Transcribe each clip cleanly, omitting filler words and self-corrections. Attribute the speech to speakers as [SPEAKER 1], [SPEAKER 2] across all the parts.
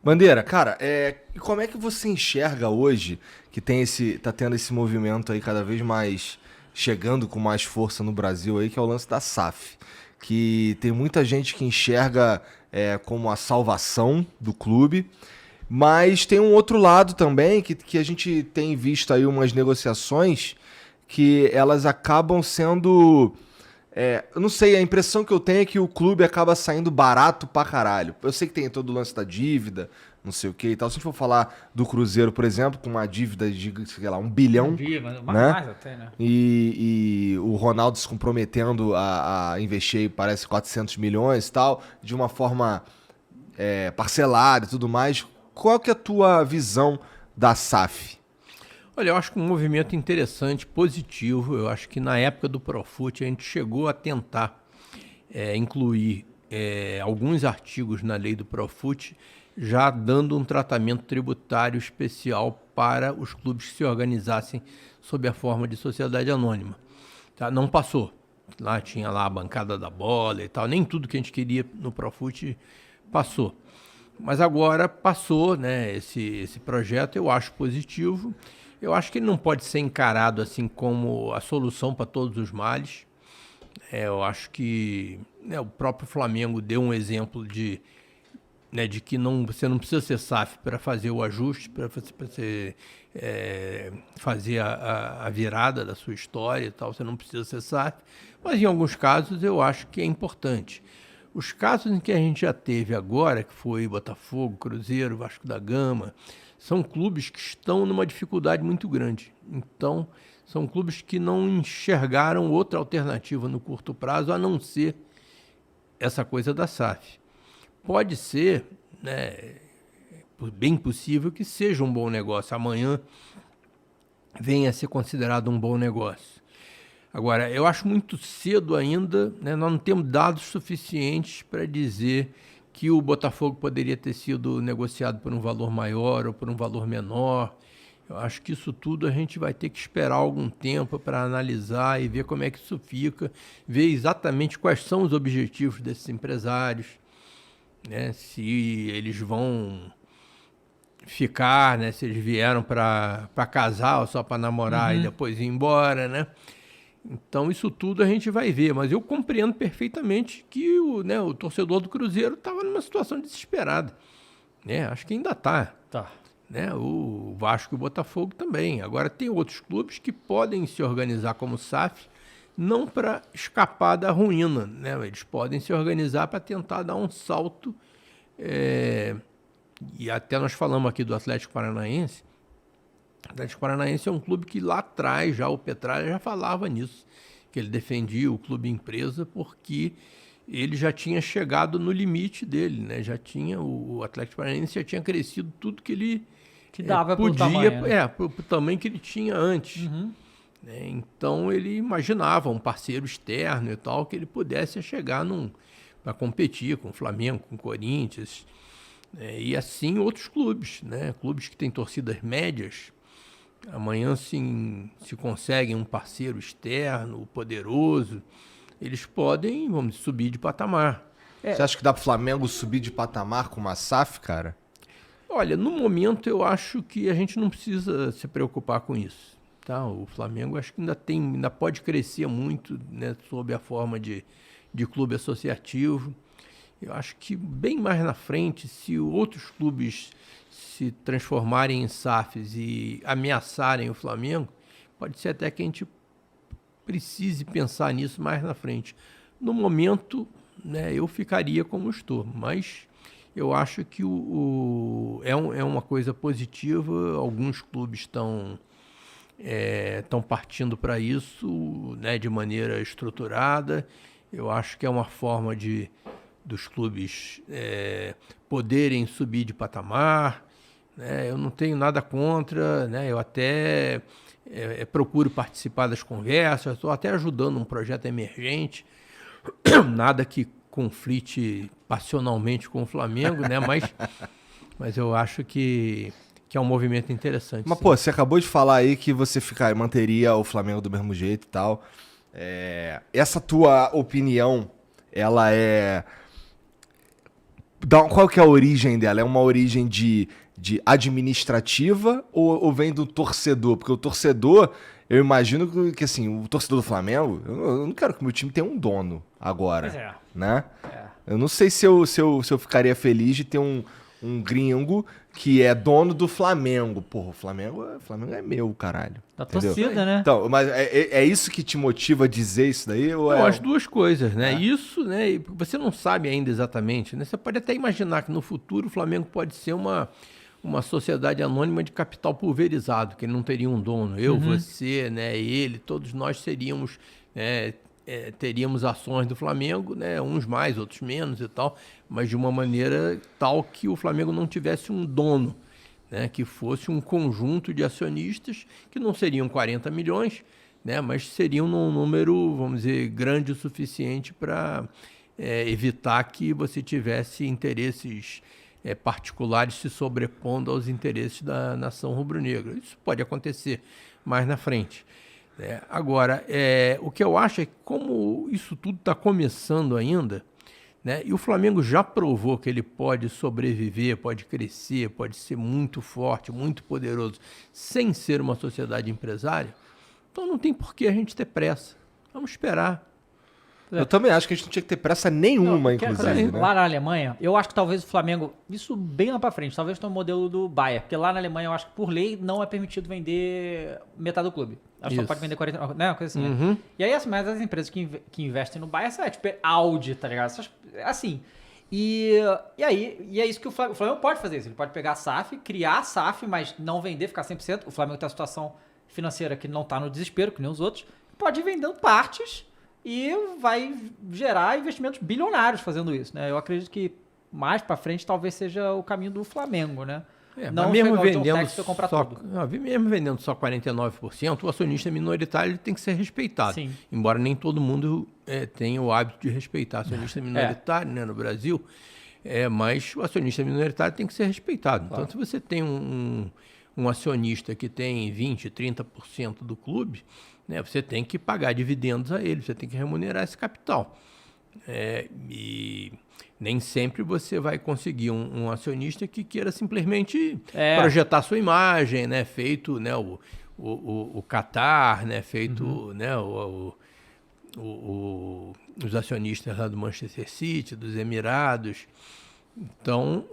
[SPEAKER 1] Bandeira, cara, e como é que você enxerga hoje que tá tendo esse movimento aí cada vez mais chegando com mais força no Brasil aí, que é o lance da SAF, que tem muita gente que enxerga como a salvação do clube, mas tem um outro lado também que a gente tem visto aí umas negociações que elas acabam sendo eu não sei, a impressão que eu tenho é que o clube acaba saindo barato pra caralho. Eu sei que tem todo o lance da dívida, não sei o que e tal. Se a gente for falar do Cruzeiro, por exemplo, com uma dívida de, sei lá, 1 bilhão,
[SPEAKER 2] Viva,
[SPEAKER 1] né?
[SPEAKER 2] mais até, né?
[SPEAKER 1] E o Ronaldo se comprometendo a investir, parece, 400 milhões e tal, de uma forma parcelada e tudo mais. Qual que é a tua visão da SAF?
[SPEAKER 3] Olha, eu acho que um movimento interessante, positivo. Eu acho que na época do Profut a gente chegou a tentar incluir alguns artigos na lei do Profut, já dando um tratamento tributário especial para os clubes que se organizassem sob a forma de sociedade anônima. Tá? Não passou. Lá tinha lá a bancada da bola e tal. Nem tudo que a gente queria no Profut passou. Mas agora passou, né, esse projeto, eu acho positivo. Eu acho que ele não pode ser encarado assim como a solução para todos os males. Eu acho que o próprio Flamengo deu um exemplo de que você não precisa ser SAF para fazer o ajuste, para você fazer a virada da sua história e tal. Você não precisa ser SAF. Mas em alguns casos eu acho que é importante. Os casos em que a gente já teve agora, que foi Botafogo, Cruzeiro, Vasco da Gama, são clubes que estão numa dificuldade muito grande. Então, são clubes que não enxergaram outra alternativa no curto prazo a não ser essa coisa da SAF. Pode ser, né, bem possível que seja um bom negócio. Amanhã venha a ser considerado um bom negócio. Agora, eu acho muito cedo ainda, né, nós não temos dados suficientes para dizer que o Botafogo poderia ter sido negociado por um valor maior ou por um valor menor. Eu acho que isso tudo a gente vai ter que esperar algum tempo para analisar e ver como é que isso fica, ver exatamente quais são os objetivos desses empresários, né, se eles vão ficar, né, se eles vieram para casar ou só para namorar e depois ir embora, né? Então, isso tudo a gente vai ver, mas eu compreendo perfeitamente que o torcedor do Cruzeiro estava numa situação desesperada. Né? Acho que ainda está.
[SPEAKER 2] Tá.
[SPEAKER 3] Né? O Vasco e o Botafogo também. Agora, tem outros clubes que podem se organizar como SAF, não para escapar da ruína. Né? Eles podem se organizar para tentar dar um salto. E até nós falamos aqui do Atlético Paranaense. O Atlético Paranaense é um clube que lá atrás, já o Petralha já falava nisso, que ele defendia o clube empresa porque ele já tinha chegado no limite dele, né? O Atlético Paranaense já tinha crescido tudo que ele
[SPEAKER 2] Que dava pro
[SPEAKER 3] podia,
[SPEAKER 2] tamanho, né?
[SPEAKER 3] pro tamanho que ele tinha antes. Né? Então ele imaginava um parceiro externo e tal, que ele pudesse chegar para competir com o Flamengo, com o Corinthians, e assim outros clubes, né? Clubes que têm torcidas médias. Amanhã, se conseguem um parceiro externo, poderoso, eles podem, vamos dizer, subir de patamar.
[SPEAKER 1] Você acha que dá pro Flamengo subir de patamar com uma SAF, cara?
[SPEAKER 3] Olha, no momento eu acho que a gente não precisa se preocupar com isso. Tá? O Flamengo acho que ainda pode crescer muito, né, sob a forma de clube associativo. Eu acho que bem mais na frente, se outros clubes se transformarem em SAFs e ameaçarem o Flamengo, pode ser até que a gente precise pensar nisso mais na frente. No momento, né, eu ficaria como estou, mas eu acho que é uma coisa positiva. Alguns clubes estão partindo para isso, né, de maneira estruturada. Eu acho que é uma forma dos clubes poderem subir de patamar. Né? Eu não tenho nada contra, né? Eu até procuro participar das conversas, estou até ajudando um projeto emergente, nada que conflite passionalmente com o Flamengo, né? Mas eu acho que é um movimento interessante.
[SPEAKER 1] Mas,
[SPEAKER 3] sim.
[SPEAKER 1] pô, você acabou de falar aí que você manteria o Flamengo do mesmo jeito e tal. Essa tua opinião, ela é Qual que é a origem dela? É uma origem de administrativa ou vem do torcedor? Porque o torcedor, eu imagino que assim, o torcedor do Flamengo, eu não quero que o meu time tenha um dono agora,
[SPEAKER 2] Pois é.
[SPEAKER 1] né? Eu não sei se eu ficaria feliz de ter um gringo que é dono do Flamengo. Porra, o Flamengo é meu, caralho.
[SPEAKER 2] Da
[SPEAKER 1] Entendeu?
[SPEAKER 2] torcida, né?
[SPEAKER 1] Então, mas é isso que te motiva a dizer isso daí? Ou
[SPEAKER 3] Não,
[SPEAKER 1] é...
[SPEAKER 3] as duas coisas, né? Isso, né? Você não sabe ainda exatamente, né? Você pode até imaginar que no futuro o Flamengo pode ser uma sociedade anônima de capital pulverizado, que ele não teria um dono. Eu, você, né? Ele, todos nós seríamos, né? Teríamos ações do Flamengo, né? Uns mais, outros menos e tal, mas de uma maneira tal que o Flamengo não tivesse um dono, né? Que fosse um conjunto de acionistas que não seriam 40 milhões, né? Mas seriam num número, vamos dizer, grande o suficiente para evitar que você tivesse interesses particulares se sobrepondo aos interesses da nação rubro-negra. Isso pode acontecer mais na frente. Agora, o que eu acho é que como isso tudo está começando ainda, né, e o Flamengo já provou que ele pode sobreviver, pode crescer, pode ser muito forte, muito poderoso, sem ser uma sociedade empresária, então não tem por que a gente ter pressa. Vamos esperar.
[SPEAKER 1] Eu também acho que a gente não tinha que ter pressa nenhuma, inclusive. Né?
[SPEAKER 2] Lá na Alemanha, eu acho que talvez o Flamengo, isso bem lá pra frente, talvez tenha um modelo do Bayern, porque lá na Alemanha eu acho que por lei não é permitido vender metade do clube. Acho que só pode vender 40, né, uma coisa assim, né? E aí, mas as empresas que investem no Bayern, tipo Audi, tá ligado? Assim. E aí, é isso que o Flamengo pode fazer isso. Ele pode pegar a SAF, criar a SAF, mas não vender, ficar 100%. O Flamengo tem uma situação financeira que não tá no desespero, que nem os outros. Pode ir vendendo partes e vai gerar investimentos bilionários fazendo isso, né? Eu acredito que mais pra frente talvez seja o caminho do Flamengo, né?
[SPEAKER 3] Não mesmo vendendo só 49%, o acionista minoritário ele tem que ser respeitado.
[SPEAKER 2] Sim.
[SPEAKER 3] Embora nem todo mundo tenha o hábito de respeitar acionista minoritário, né, no Brasil, mas o acionista minoritário tem que ser respeitado. Claro. Então, se você tem um acionista que tem 20%, 30% do clube, né, você tem que pagar dividendos a ele, você tem que remunerar esse capital. E nem sempre você vai conseguir um acionista que queira simplesmente projetar sua imagem, né? Feito, né, o Qatar, né? Feito, né, os acionistas lá do Manchester City, dos Emirados. Então,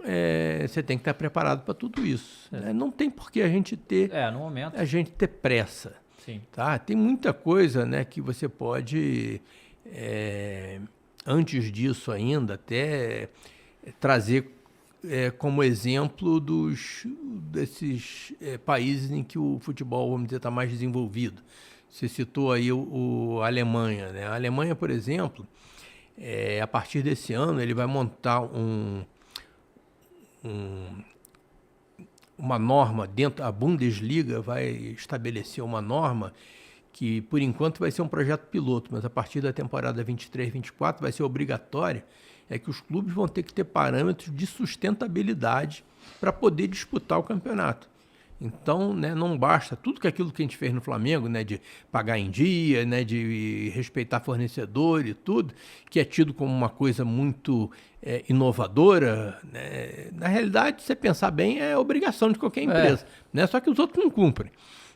[SPEAKER 3] você tem que estar preparado para tudo isso. Né? Não tem por que a gente ter
[SPEAKER 2] no momento.
[SPEAKER 3] A gente ter pressa.
[SPEAKER 2] Sim.
[SPEAKER 3] Tá? Tem muita coisa, né, que você pode antes disso ainda, até trazer como exemplo desses países em que o futebol, vamos dizer, está mais desenvolvido. Você citou aí a Alemanha, né? A Alemanha, por exemplo, a partir desse ano, ele vai montar uma norma dentro, a Bundesliga vai estabelecer uma norma que, por enquanto, vai ser um projeto piloto, mas a partir da temporada 23-24 vai ser obrigatório, que os clubes vão ter que ter parâmetros de sustentabilidade para poder disputar o campeonato. Então, né, não basta tudo aquilo que a gente fez no Flamengo, né, de pagar em dia, né, de respeitar fornecedor e tudo, que é tido como uma coisa muito inovadora. Né? Na realidade, se você pensar bem, é obrigação de qualquer empresa, né? Só que os outros não cumprem.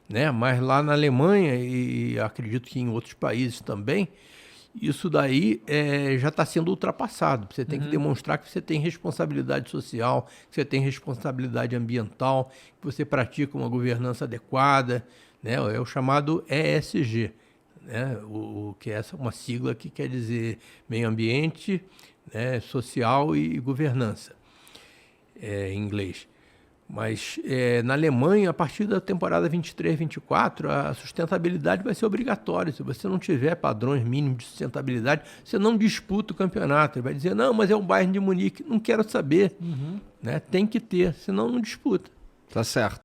[SPEAKER 3] Né? Mas lá na Alemanha, e acredito que em outros países também, isso daí já está sendo ultrapassado. Você tem que demonstrar que você tem responsabilidade social, que você tem responsabilidade ambiental, que você pratica uma governança adequada, né? É o chamado ESG, né? Que é uma sigla que quer dizer meio ambiente, né? Social e governança, em inglês. Mas na Alemanha, a partir da temporada 23-24, a sustentabilidade vai ser obrigatória. Se você não tiver padrões mínimos de sustentabilidade, você não disputa o campeonato. Ele vai dizer, não, mas é o Bayern de Munique. Não quero saber. Né? Tem que ter, senão não disputa.
[SPEAKER 1] Tá certo.